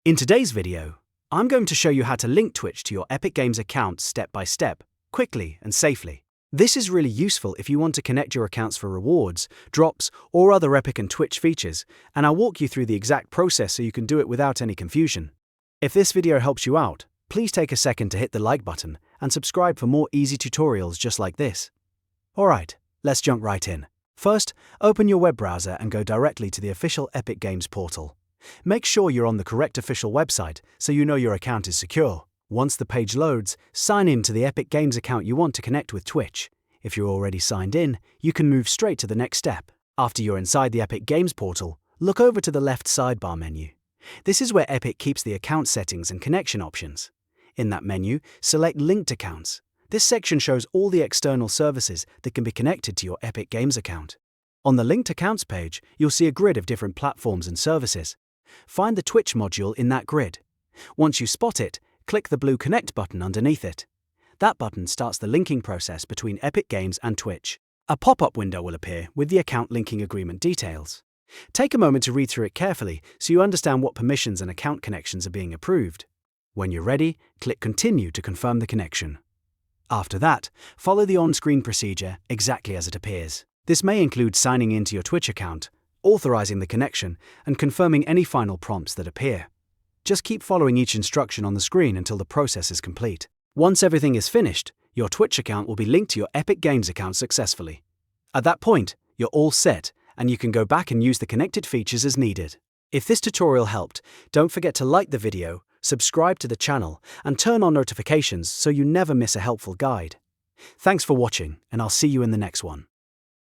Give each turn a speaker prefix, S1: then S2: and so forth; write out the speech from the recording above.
S1: In today's video, I'm going to show you how to link Twitch to your Epic Games account step by step, quickly and safely. This is really useful if you want to connect your accounts for rewards, drops, or other Epic and Twitch features, and I'll walk you through the exact process so you can do it without any confusion. If this video helps you out, please take a second to hit the like button and subscribe for more easy tutorials just like this. Alright, let's jump right in. First, open your web browser and go directly to the official Epic Games portal. Make sure you're on the correct official website so you know your account is secure. Once the page loads, sign in to the Epic Games account you want to connect with Twitch. If you're already signed in, you can move straight to the next step. After you're inside the Epic Games portal, look over to the left sidebar menu. This is where Epic keeps the account settings and connection options. In that menu, select Linked Accounts. This section shows all the external services that can be connected to your Epic Games account. On the Linked Accounts page, you'll see a grid of different platforms and services. Find the Twitch module in that grid. Once you spot it, click the blue Connect button underneath it. That button starts the linking process between Epic Games and Twitch. A pop-up window will appear with the account linking agreement details. Take a moment to read through it carefully so you understand what permissions and account connections are being approved. When you're ready, click Continue to confirm the connection. After that, follow the on-screen procedure exactly as it appears. This may include signing into your Twitch account, authorizing the connection, and confirming any final prompts that appear. Just keep following each instruction on the screen until the process is complete. Once everything is finished, your Twitch account will be linked to your Epic Games account successfully. At that point, you're all set, and you can go back and use the connected features as needed. If this tutorial helped, don't forget to like the video, subscribe to the channel, and turn on notifications so you never miss a helpful guide. Thanks for watching, and I'll see you in the next one.